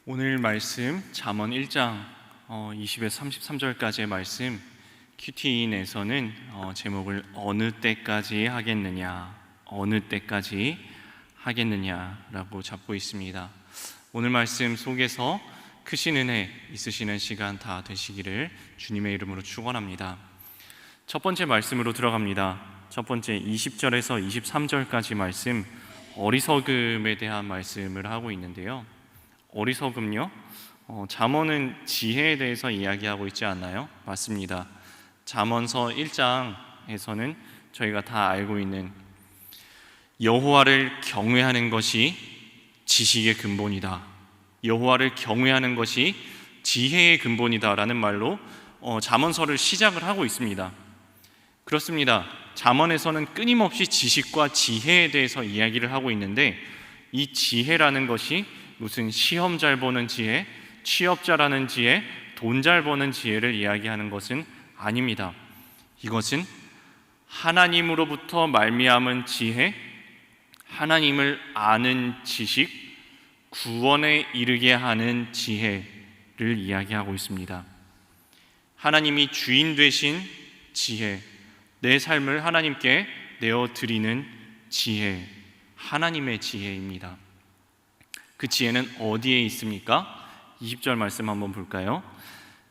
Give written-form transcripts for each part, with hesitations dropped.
오늘 말씀 잠언 1장 20에서 33절까지의 말씀 큐티인에서는 제목을 어느 때까지 하겠느냐, 어느 때까지 하겠느냐라고 잡고 있습니다. 오늘 말씀 속에서 크신 은혜 있으시는 시간 다 되시기를 주님의 이름으로 축원합니다. 첫 번째 말씀으로 들어갑니다. 첫 번째 20절에서 23절까지 말씀, 어리석음에 대한 말씀을 하고 있는데요. 어리석음요? 잠언은 지혜에 대해서 이야기하고 있지 않나요? 맞습니다. 잠언서 1장에서는 저희가 다 알고 있는 여호와를 경외하는 것이 지식의 근본이다, 여호와를 경외하는 것이 지혜의 근본이다 라는 말로 잠언서를 시작을 하고 있습니다. 그렇습니다. 잠언에서는 끊임없이 지식과 지혜에 대해서 이야기를 하고 있는데, 이 지혜라는 것이 무슨 시험 잘 보는 지혜, 취업 잘하는 지혜, 돈 잘 버는 지혜를 이야기하는 것은 아닙니다. 이것은 하나님으로부터 말미암은 지혜, 하나님을 아는 지식, 구원에 이르게 하는 지혜를 이야기하고 있습니다. 하나님이 주인 되신 지혜, 내 삶을 하나님께 내어드리는 지혜, 하나님의 지혜입니다. 그 지혜는 어디에 있습니까? 20절 말씀 한번 볼까요?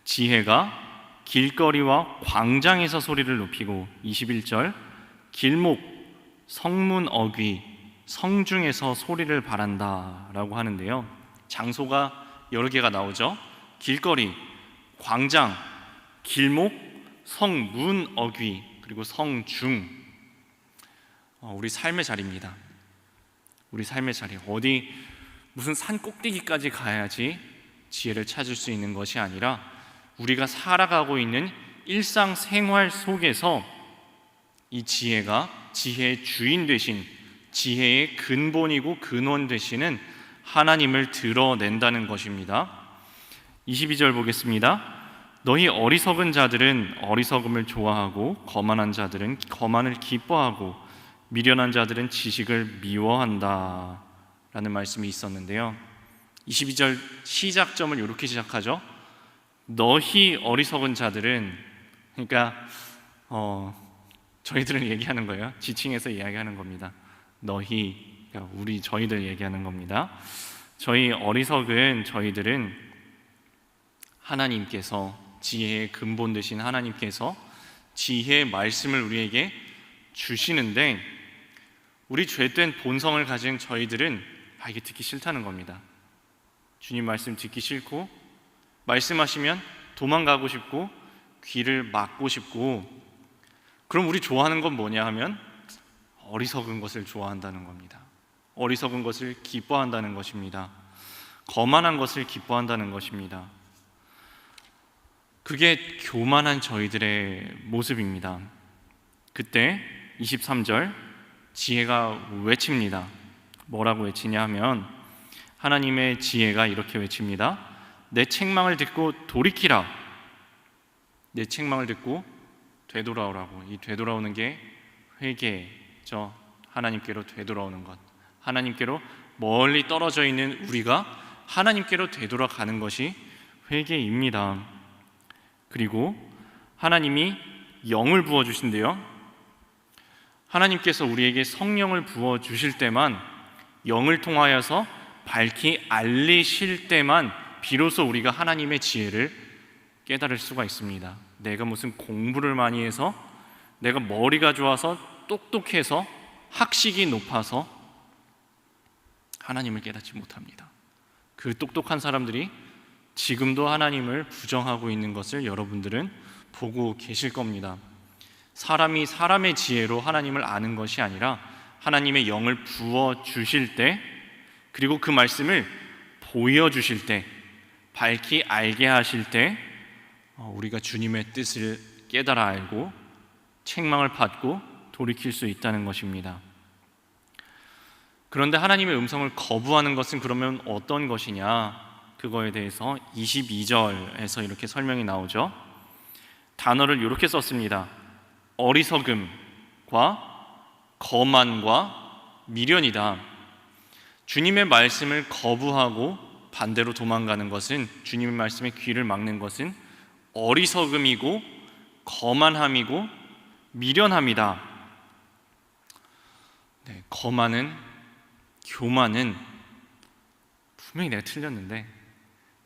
지혜가 길거리와 광장에서 소리를 높이고, 21절 길목, 성문 어귀, 성중에서 소리를 바란다 라고 하는데요. 장소가 여러 개가 나오죠. 길거리, 광장, 길목, 성문 어귀, 그리고 성중. 우리 삶의 자리입니다. 우리 삶의 자리, 어디 무슨 산 꼭대기까지 가야지 지혜를 찾을 수 있는 것이 아니라, 우리가 살아가고 있는 일상생활 속에서 이 지혜가 지혜의 주인 되신, 지혜의 근본이고 근원 되시는 하나님을 드러낸다는 것입니다. 22절 보겠습니다. 너희 어리석은 자들은 어리석음을 좋아하고, 거만한 자들은 거만을 기뻐하고, 미련한 자들은 지식을 미워한다 라는 말씀이 있었는데요. 22절 시작점을 이렇게 시작하죠. 너희 어리석은 자들은, 그러니까 저희들은 얘기하는 거예요. 지칭해서 이야기하는 겁니다. 너희, 그러니까 저희들 얘기하는 겁니다. 저희들은 하나님께서, 지혜의 근본 되신 하나님께서 지혜의 말씀을 우리에게 주시는데, 우리 죄된 본성을 가진 저희들은 이게 듣기 싫다는 겁니다. 주님 말씀 듣기 싫고, 말씀하시면 도망가고 싶고, 귀를 막고 싶고, 그럼 우리 좋아하는 건 뭐냐 하면 어리석은 것을 좋아한다는 겁니다. 어리석은 것을 기뻐한다는 것입니다. 거만한 것을 기뻐한다는 것입니다. 그게 교만한 저희들의 모습입니다. 그때 23절 지혜가 외칩니다. 뭐라고 외치냐 하면, 하나님의 지혜가 이렇게 외칩니다. 내 책망을 듣고 돌이키라. 내 책망을 듣고 되돌아오라고. 이 되돌아오는 게 회개죠. 하나님께로 되돌아오는 것, 하나님께로 멀리 떨어져 있는 우리가 하나님께로 되돌아가는 것이 회개입니다. 그리고 하나님이 영을 부어주신대요. 하나님께서 우리에게 성령을 부어주실 때만, 영을 통하여서 밝히 알리실 때만 비로소 우리가 하나님의 지혜를 깨달을 수가 있습니다. 내가 무슨 공부를 많이 해서, 내가 머리가 좋아서, 똑똑해서, 학식이 높아서 하나님을 깨닫지 못합니다. 그 똑똑한 사람들이 지금도 하나님을 부정하고 있는 것을 여러분들은 보고 계실 겁니다. 사람이 사람의 지혜로 하나님을 아는 것이 아니라, 하나님의 영을 부어주실 때, 그리고 그 말씀을 보여주실 때, 밝히 알게 하실 때, 우리가 주님의 뜻을 깨달아 알고 책망을 받고 돌이킬 수 있다는 것입니다. 그런데 하나님의 음성을 거부하는 것은 그러면 어떤 것이냐, 그거에 대해서 22절에서 이렇게 설명이 나오죠. 단어를 이렇게 썼습니다. 어리석음과 거만과 미련이다. 주님의 말씀을 거부하고 반대로 도망가는 것은, 주님의 말씀에 귀를 막는 것은 어리석음이고 거만함이고 미련함이다. 네, 거만은, 교만은 분명히 내가 틀렸는데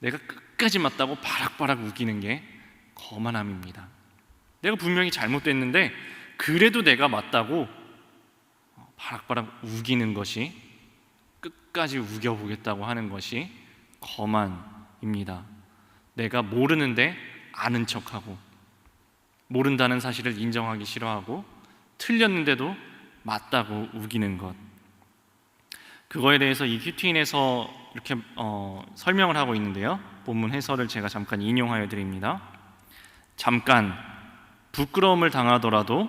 내가 끝까지 맞다고 바락바락 우기는 게 거만함입니다. 내가 분명히 잘못됐는데 그래도 내가 맞다고 바락바락 우기는 것이, 끝까지 우겨보겠다고 하는 것이 거만입니다. 내가 모르는데 아는 척하고, 모른다는 사실을 인정하기 싫어하고, 틀렸는데도 맞다고 우기는 것. 그거에 대해서 이 큐티인에서 이렇게 설명을 하고 있는데요, 본문 해설을 제가 잠깐 인용하여 드립니다. 잠깐 부끄러움을 당하더라도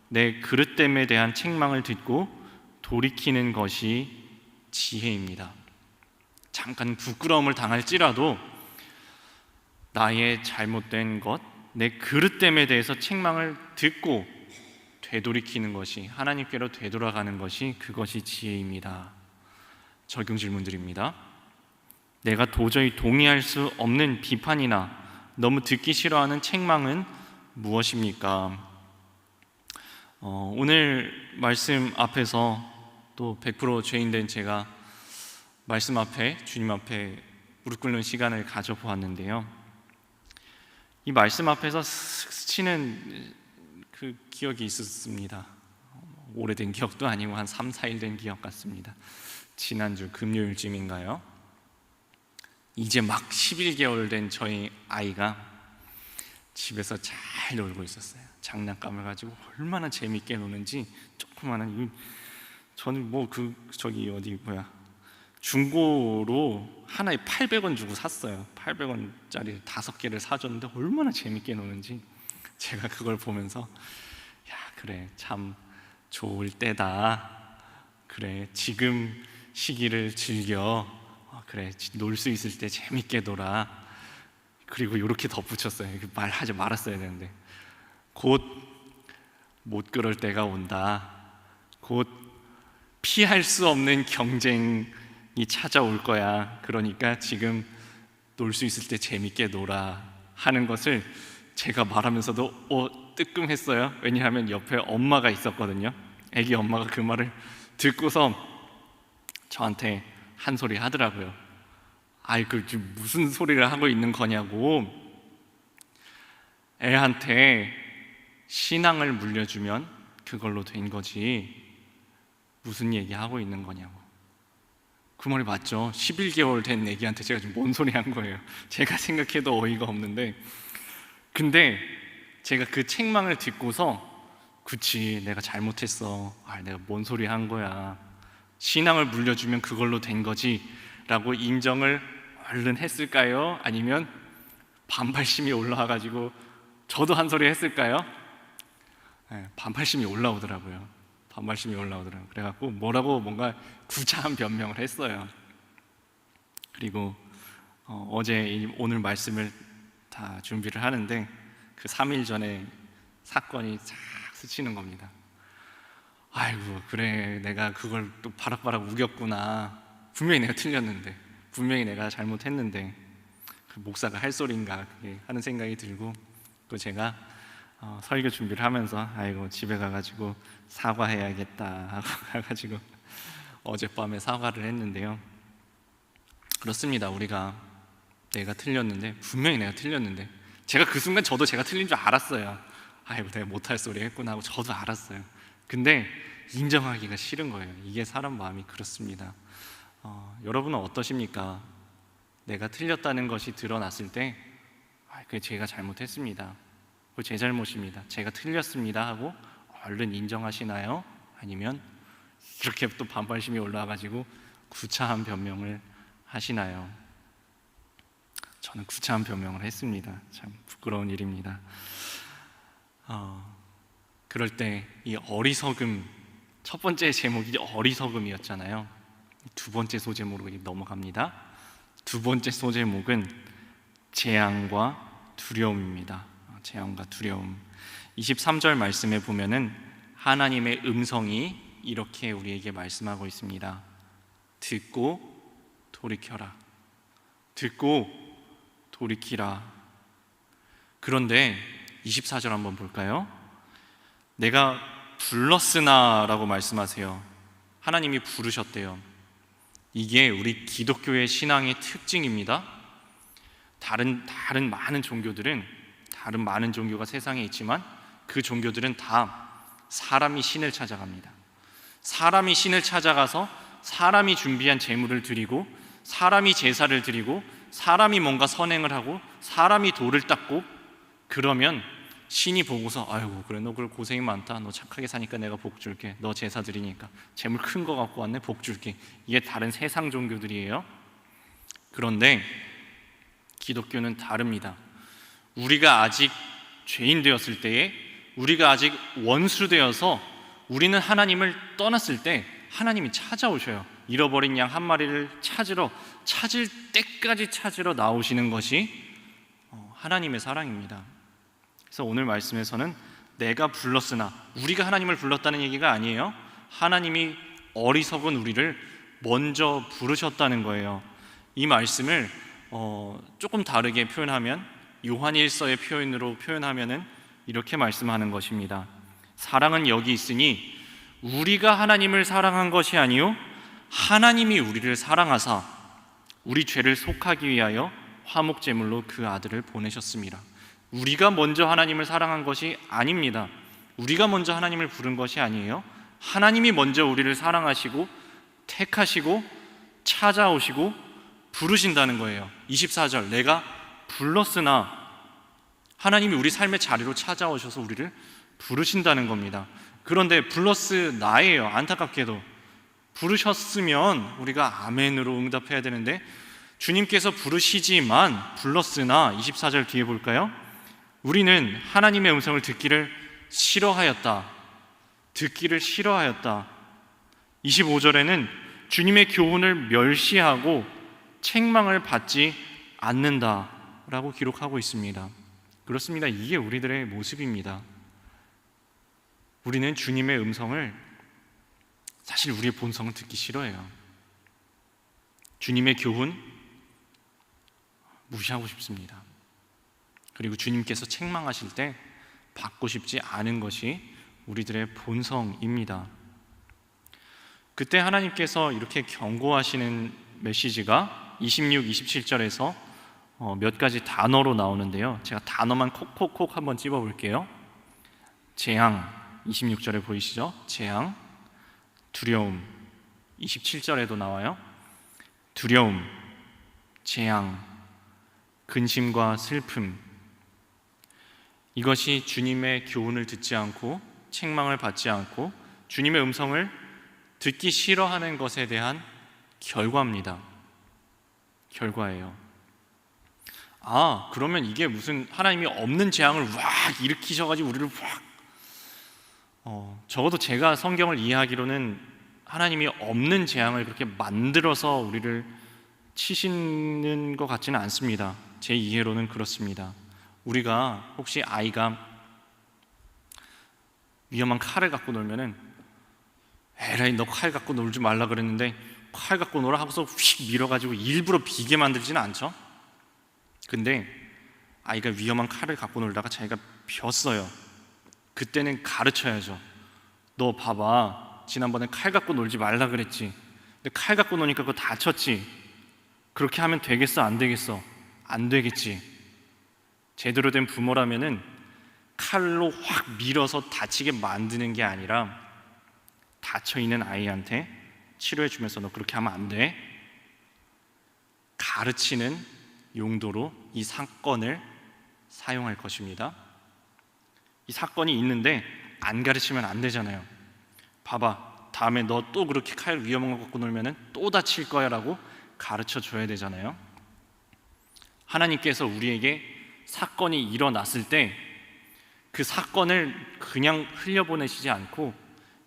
내 그릇됨에 대한 책망을 듣고 돌이키는 것이 지혜입니다. 잠깐 부끄러움을 당할지라도 나의 잘못된 것, 내 그릇됨에 대해서 책망을 듣고 되돌이키는 것이, 하나님께로 되돌아가는 것이, 그것이 지혜입니다. 적용 질문드립니다. 내가 도저히 동의할 수 없는 비판이나 너무 듣기 싫어하는 책망은 무엇입니까? 오늘 말씀 앞에서 또 100% 죄인된 제가 말씀 앞에, 주님 앞에 무릎 꿇는 시간을 가져보았는데요, 이 말씀 앞에서 스치는 그 기억이 있었습니다. 오래된 기억도 아니고 한 3, 4일 된 기억 같습니다. 지난주 금요일쯤인가요? 이제 막 11개월 된 저희 아이가 집에서 잘 놀고 있었어요. 장난감을 가지고 얼마나 재밌게 노는지, 조그마한, 저는 중고로 하나에 800원 주고 샀어요. 800원짜리 5개를 사줬는데 얼마나 재밌게 노는지, 제가 그걸 보면서 야, 그래, 참 좋을 때다. 그래, 지금 시기를 즐겨. 그래, 놀 수 있을 때 재밌게 놀아. 그리고 이렇게 덧붙였어요. 말하지 말았어야 되는데, 곧 못 그럴 때가 온다. 곧 피할 수 없는 경쟁이 찾아올 거야. 그러니까 지금 놀 수 있을 때 재밌게 놀아 하는 것을 제가 말하면서도 뜨끔했어요. 왜냐하면 옆에 엄마가 있었거든요. 애기 엄마가 그 말을 듣고서 저한테 한 소리 하더라고요. 아이, 그 지금 무슨 소리를 하고 있는 거냐고. 애한테 신앙을 물려주면 그걸로 된 거지, 무슨 얘기하고 있는 거냐고. 그 말이 맞죠. 11개월 된 애기한테 제가 지금 뭔 소리 한 거예요. 제가 생각해도 어이가 없는데, 근데 제가 그 책망을 듣고서 그치, 내가 잘못했어. 내가 뭔 소리 한 거야. 신앙을 물려주면 그걸로 된 거지 라고 인정을 얼른 했을까요? 아니면 반발심이 올라와가지고 저도 한 소리 했을까요? 반발심이 올라오더라고요. 그래갖고 뭐라고 뭔가 구차한 변명을 했어요. 그리고 오늘 말씀을 다 준비를 하는데 그 3일 전에 사건이 싹 스치는 겁니다. 아이고, 그래, 내가 그걸 또 바락바락 우겼구나. 분명히 내가 틀렸는데, 분명히 내가 잘못했는데, 그 목사가 할 소린가 그게 하는 생각이 들고, 또 제가 설교 준비를 하면서 아이고, 집에 가가지고 사과해야겠다 하고 가가지고 어젯밤에 사과를 했는데요, 그렇습니다. 우리가 내가 틀렸는데, 분명히 내가 틀렸는데, 제가 그 순간 저도 제가 틀린 줄 알았어요. 아이고, 내가 못할 소리 했구나 하고 저도 알았어요. 근데 인정하기가 싫은 거예요. 이게 사람 마음이 그렇습니다. 여러분은 어떠십니까? 내가 틀렸다는 것이 드러났을 때 그게 제가 잘못했습니다, 그게 제 잘못입니다, 제가 틀렸습니다 하고 얼른 인정하시나요? 아니면 이렇게 또 반발심이 올라와가지고 구차한 변명을 하시나요? 저는 구차한 변명을 했습니다. 참 부끄러운 일입니다. 그럴 때 이 어리석음, 첫 번째 제목이 어리석음이었잖아요. 두 번째 소제목으로 넘어갑니다. 두 번째 소제목은 재앙과 두려움입니다. 재앙과 두려움. 23절 말씀에 보면은 하나님의 음성이 이렇게 우리에게 말씀하고 있습니다. 듣고 돌이켜라. 듣고 돌이키라. 그런데 24절 한번 볼까요? 내가 불렀으나 라고 말씀하세요. 하나님이 부르셨대요. 이게 우리 기독교의 신앙의 특징입니다. 다른 많은 종교들은, 다른 많은 종교가 세상에 있지만 그 종교들은 다 사람이 신을 찾아갑니다. 사람이 신을 찾아가서 사람이 준비한 제물을 드리고, 사람이 제사를 드리고, 사람이 뭔가 선행을 하고, 사람이 돌을 닦고, 그러면 신이 보고서 아이고 그래 너 그걸 고생이 많다, 너 착하게 사니까 내가 복 줄게, 너 제사 드리니까 제물 큰 거 갖고 왔네, 복 줄게. 이게 다른 세상 종교들이에요. 그런데 기독교는 다릅니다. 우리가 아직 죄인 되었을 때에, 우리가 아직 원수 되어서 우리는 하나님을 떠났을 때 하나님이 찾아오셔요. 잃어버린 양 한 마리를 찾을 때까지 찾으러 나오시는 것이 하나님의 사랑입니다. 그래서 오늘 말씀에서는 내가 불렀으나, 우리가 하나님을 불렀다는 얘기가 아니에요. 하나님이 어리석은 우리를 먼저 부르셨다는 거예요. 이 말씀을 조금 다르게 표현하면, 요한일서의 표현으로 표현하면은 이렇게 말씀하는 것입니다. 사랑은 여기 있으니 우리가 하나님을 사랑한 것이 아니요 하나님이 우리를 사랑하사 우리 죄를 속하기 위하여 화목제물로 그 아들을 보내셨습니다. 우리가 먼저 하나님을 사랑한 것이 아닙니다. 우리가 먼저 하나님을 부른 것이 아니에요. 하나님이 먼저 우리를 사랑하시고 택하시고 찾아오시고 부르신다는 거예요. 24절, 내가 불렀으나, 하나님이 우리 삶의 자리로 찾아오셔서 우리를 부르신다는 겁니다. 그런데 플러스 나예요. 안타깝게도 부르셨으면 우리가 아멘으로 응답해야 되는데, 주님께서 부르시지만 불렀으나, 24절 뒤에 볼까요? 우리는 하나님의 음성을 듣기를 싫어하였다. 25절에는 주님의 교훈을 멸시하고 책망을 받지 않는다 라고 기록하고 있습니다. 그렇습니다. 이게 우리들의 모습입니다. 우리는 주님의 음성을, 사실 우리의 본성은 듣기 싫어해요. 주님의 교훈 무시하고 싶습니다. 그리고 주님께서 책망하실 때 받고 싶지 않은 것이 우리들의 본성입니다. 그때 하나님께서 이렇게 경고하시는 메시지가 26, 27절에서 몇 가지 단어로 나오는데요. 제가 단어만 콕콕콕 한번 찝어볼게요. 재앙, 26절에 보이시죠? 재앙, 두려움, 27절에도 나와요. 두려움, 재앙, 근심과 슬픔. 이것이 주님의 교훈을 듣지 않고 책망을 받지 않고 주님의 음성을 듣기 싫어하는 것에 대한 결과입니다. 결과예요. 그러면 이게 무슨 하나님이 없는 재앙을 확 일으키셔가지고 우리를 확 적어도 제가 성경을 이해하기로는 하나님이 없는 재앙을 그렇게 만들어서 우리를 치시는 것 같지는 않습니다. 제 이해로는 그렇습니다. 우리가 혹시 아이가 위험한 칼을 갖고 놀면은 에라이 너 칼 갖고 놀지 말라 그랬는데 칼 갖고 놀아 하고서 휙 밀어가지고 일부러 비게 만들지는 않죠. 근데 아이가 위험한 칼을 갖고 놀다가 자기가 벼어요. 그때는 가르쳐야죠. 너 봐봐, 지난번에 칼 갖고 놀지 말라 그랬지. 근데 칼 갖고 노니까 그거 다쳤지. 그렇게 하면 되겠어? 안 되겠어? 안 되겠지. 제대로 된 부모라면은 칼로 확 밀어서 다치게 만드는 게 아니라 다쳐있는 아이한테 치료해주면서 너 그렇게 하면 안 돼, 가르치는 용도로 이 사건을 사용할 것입니다. 이 사건이 있는데 안 가르치면 안 되잖아요. 봐봐, 다음에 너 또 그렇게 칼 위험한 거 갖고 놀면 또 다칠 거야 라고 가르쳐 줘야 되잖아요. 하나님께서 우리에게 사건이 일어났을 때 그 사건을 그냥 흘려보내시지 않고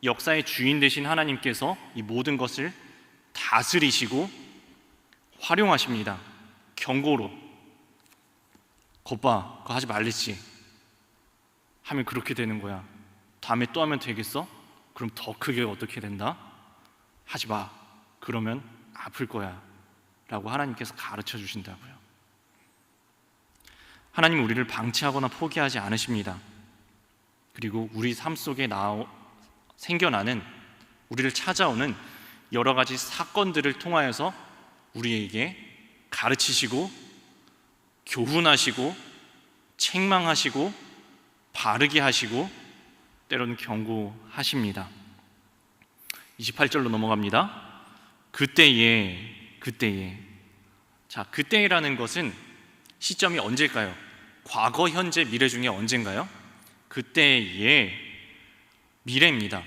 역사의 주인 되신 하나님께서 이 모든 것을 다스리시고 활용하십니다. 경고로, 겉봐, 그거 하지 말랬지 하면 그렇게 되는 거야. 다음에 또 하면 되겠어? 그럼 더 크게 어떻게 된다? 하지 마, 그러면 아플 거야 라고 하나님께서 가르쳐 주신다고요. 하나님은 우리를 방치하거나 포기하지 않으십니다. 그리고 우리 삶 속에 생겨나는, 우리를 찾아오는 여러 가지 사건들을 통하여서 우리에게 가르치시고 교훈하시고 책망하시고 바르게 하시고 때로는 경고하십니다. 28절로 넘어갑니다. 그때에. 자, 그때라는 것은 시점이 언제일까요? 과거, 현재, 미래 중에 언젠가요? 그때의 미래입니다.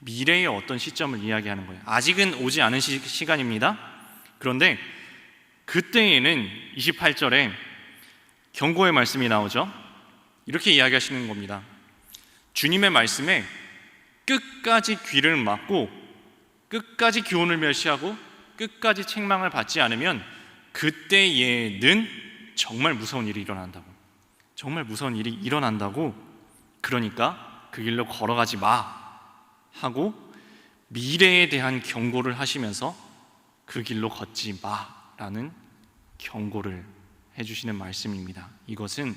미래의 어떤 시점을 이야기하는 거예요. 아직은 오지 않은 시간입니다. 그런데 그때에는 28절에 경고의 말씀이 나오죠. 이렇게 이야기하시는 겁니다. 주님의 말씀에 끝까지 귀를 막고 끝까지 교훈을 멸시하고 끝까지 책망을 받지 않으면 그때에는 정말 무서운 일이 일어난다고. 정말 무서운 일이 일어난다고. 그러니까 그 길로 걸어가지 마 하고 미래에 대한 경고를 하시면서 그 길로 걷지 마라는 경고를 해주시는 말씀입니다. 이것은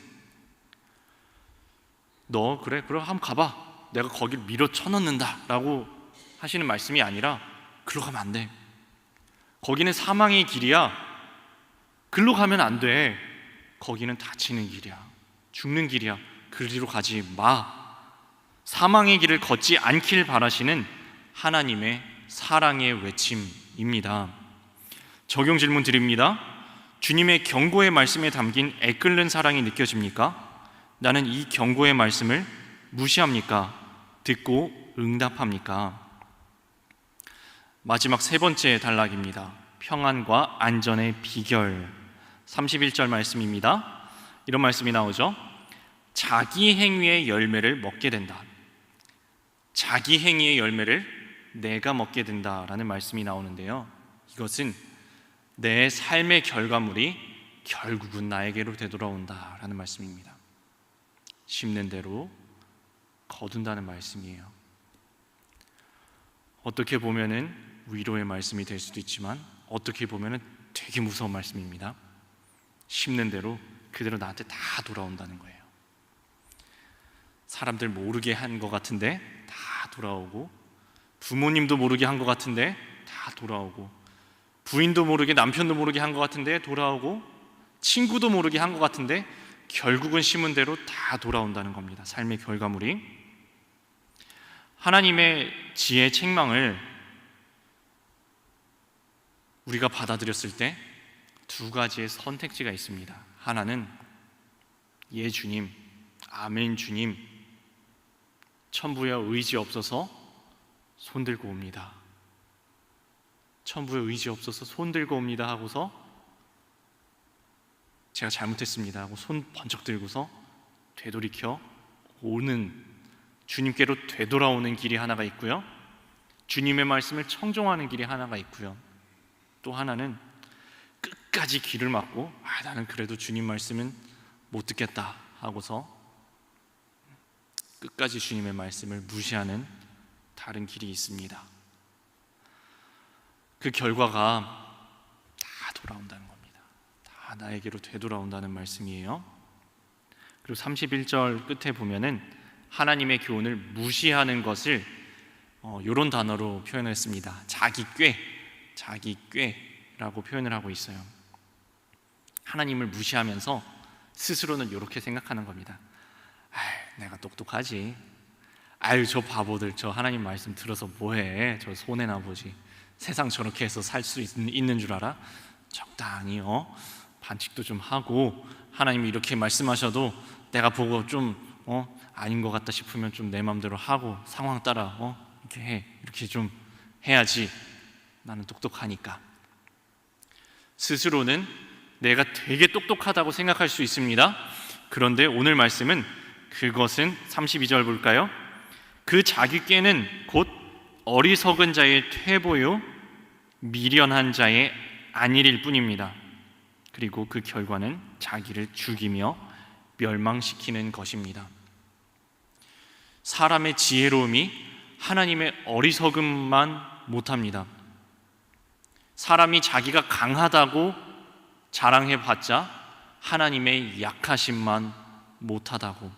너 그래? 그럼 한번 가봐. 내가 거기를 밀어쳐넣는다 라고 하시는 말씀이 아니라 글로 가면 안 돼. 거기는 사망의 길이야. 글로 가면 안 돼. 거기는 다치는 길이야. 죽는 길이야. 그리로 가지 마. 사망의 길을 걷지 않길 바라시는 하나님의 사랑의 외침입니다. 적용 질문 드립니다. 주님의 경고의 말씀에 담긴 애끓는 사랑이 느껴집니까? 나는 이 경고의 말씀을 무시합니까? 듣고 응답합니까? 마지막 세 번째 단락입니다. 평안과 안전의 비결. 31절 말씀입니다. 이런 말씀이 나오죠. 자기 행위의 열매를 먹게 된다. 자기 행위의 열매를 내가 먹게 된다라는 말씀이 나오는데요. 이것은 내 삶의 결과물이 결국은 나에게로 되돌아온다라는 말씀입니다. 심는 대로 거둔다는 말씀이에요. 어떻게 보면은 위로의 말씀이 될 수도 있지만 어떻게 보면은 되게 무서운 말씀입니다. 심는 대로 그대로 나한테 다 돌아온다는 거예요. 사람들 모르게 한 것 같은데 다 돌아오고, 부모님도 모르게 한 것 같은데 다 돌아오고, 부인도 모르게, 남편도 모르게 한 것 같은데 돌아오고, 친구도 모르게 한 것 같은데 결국은 심은 대로 다 돌아온다는 겁니다. 삶의 결과물이. 하나님의 지혜 책망을 우리가 받아들였을 때 두 가지의 선택지가 있습니다. 하나는 예 주님, 아멘 주님, 천부에 의지 없어서 손들고 옵니다. 천부에 의지 없어서 손들고 옵니다 하고서 제가 잘못했습니다 하고 손 번쩍 들고서 되돌이켜 오는, 주님께로 되돌아오는 길이 하나가 있고요, 주님의 말씀을 청종하는 길이 하나가 있고요, 또 하나는 끝까지 귀를 막고 나는 그래도 주님 말씀은 못 듣겠다 하고서 끝까지 주님의 말씀을 무시하는 다른 길이 있습니다. 그 결과가 다 돌아온다는 겁니다. 다 나에게로 되돌아온다는 말씀이에요. 그리고 31절 끝에 보면은 하나님의 교훈을 무시하는 것을 이런 단어로 표현했습니다. 자기꾀라고 표현을 하고 있어요. 하나님을 무시하면서 스스로는 이렇게 생각하는 겁니다. 내가 똑똑하지. 저 바보들 저 하나님 말씀 들어서 뭐해? 저 손해나 보지. 세상 저렇게 해서 살 수 있는 줄 알아? 적당히 반칙도 좀 하고, 하나님이 이렇게 말씀하셔도 내가 보고 좀 아닌 것 같다 싶으면 좀 내 마음대로 하고 상황 따라 이렇게 해. 이렇게 좀 해야지. 나는 똑똑하니까. 스스로는 내가 되게 똑똑하다고 생각할 수 있습니다. 그런데 오늘 말씀은 그것은 32절 볼까요? 그 자기께는 곧 어리석은 자의 퇴보요 미련한 자의 안일일 뿐입니다. 그리고 그 결과는 자기를 죽이며 멸망시키는 것입니다. 사람의 지혜로움이 하나님의 어리석음만 못합니다. 사람이 자기가 강하다고 자랑해봤자 하나님의 약하심만 못하다고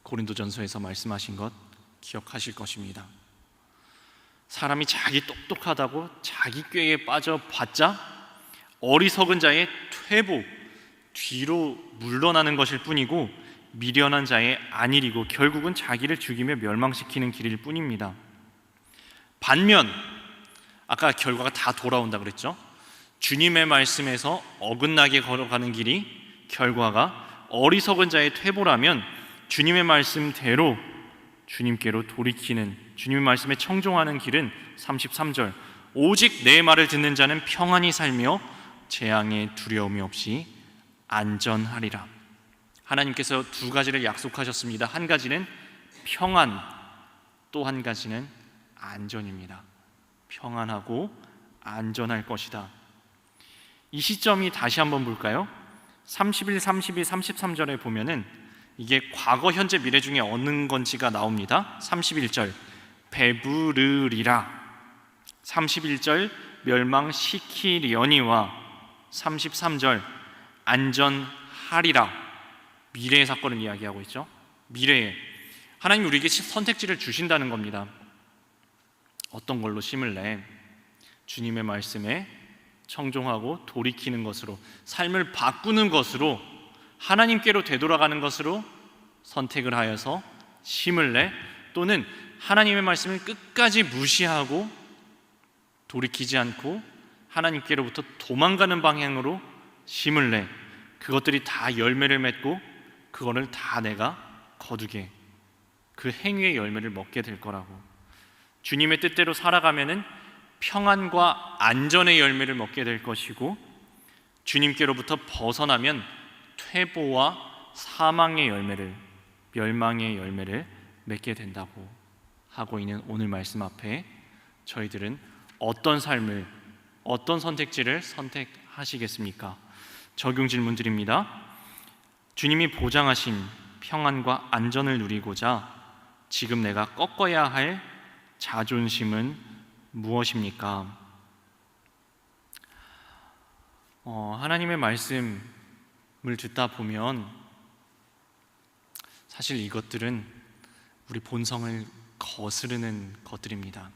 고린도전서에서 말씀하신 것 기억하실 것입니다. 사람이 자기 똑똑하다고 자기 꾀에 빠져봤자 어리석은 자의 퇴보, 뒤로 물러나는 것일 뿐이고 미련한 자의 안일이고 결국은 자기를 죽이며 멸망시키는 길일 뿐입니다. 반면 아까 결과가 다 돌아온다 그랬죠? 주님의 말씀에서 어긋나게 걸어가는 길이 결과가 어리석은 자의 퇴보라면 주님의 말씀대로 주님께로 돌이키는, 주님의 말씀에 청종하는 길은 33절 오직 내 말을 듣는 자는 평안히 살며 재앙의 두려움이 없이 안전하리라. 하나님께서 두 가지를 약속하셨습니다. 한 가지는 평안, 또 한 가지는 안전입니다. 평안하고 안전할 것이다. 이 시점이 다시 한번 볼까요? 31, 32, 33절에 보면은 이게 과거, 현재, 미래 중에 어느 건지가 나옵니다. 31절 배부르리라, 31절 멸망시키려니와 33절 안전하리라. 미래의 사건을 이야기하고 있죠. 미래에 하나님 우리에게 선택지를 주신다는 겁니다. 어떤 걸로 심을래? 주님의 말씀에 청종하고 돌이키는 것으로, 삶을 바꾸는 것으로, 하나님께로 되돌아가는 것으로 선택을 하여서 심을래? 또는 하나님의 말씀을 끝까지 무시하고 돌이키지 않고 하나님께로부터 도망가는 방향으로 심을래? 그것들이 다 열매를 맺고 그거를 다 내가 거두게, 그 행위의 열매를 먹게 될 거라고. 주님의 뜻대로 살아가면은 평안과 안전의 열매를 먹게 될 것이고, 주님께로부터 벗어나면 퇴보와 사망의 열매를, 멸망의 열매를 맺게 된다고 하고 있는 오늘 말씀 앞에 저희들은 어떤 삶을, 어떤 선택지를 선택하시겠습니까? 적용 질문 드립니다. 주님이 보장하신 평안과 안전을 누리고자 지금 내가 꺾어야 할 자존심은 무엇입니까? 하나님의 말씀을 듣다 보면 사실 이것들은 우리 본성을 거스르는 것들입니다.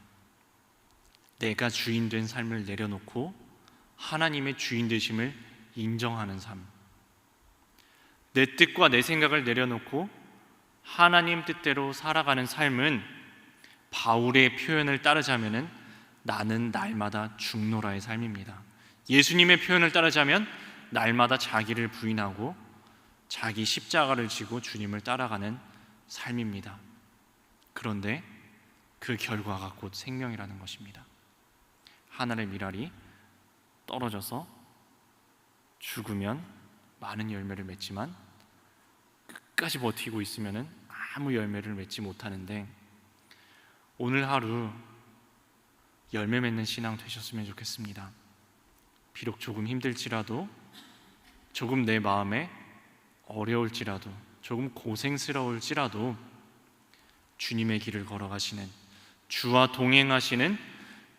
내가 주인 된 삶을 내려놓고 하나님의 주인 되심을 인정하는 삶, 내 뜻과 내 생각을 내려놓고 하나님 뜻대로 살아가는 삶은 바울의 표현을 따르자면은 나는 날마다 죽노라의 삶입니다. 예수님의 표현을 따르자면 날마다 자기를 부인하고 자기 십자가를 지고 주님을 따라가는 삶입니다. 그런데 그 결과가 곧 생명이라는 것입니다. 하늘의 밀알이 떨어져서 죽으면 많은 열매를 맺지만 끝까지 버티고 있으면 아무 열매를 맺지 못하는데, 오늘 하루 열매 맺는 신앙 되셨으면 좋겠습니다. 비록 조금 힘들지라도, 조금 내 마음에 어려울지라도, 조금 고생스러울지라도 주님의 길을 걸어가시는, 주와 동행하시는,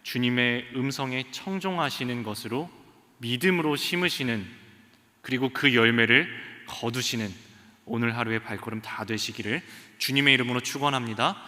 주님의 음성에 청종하시는 것으로 믿음으로 심으시는, 그리고 그 열매를 거두시는 오늘 하루의 발걸음 다 되시기를 주님의 이름으로 축원합니다.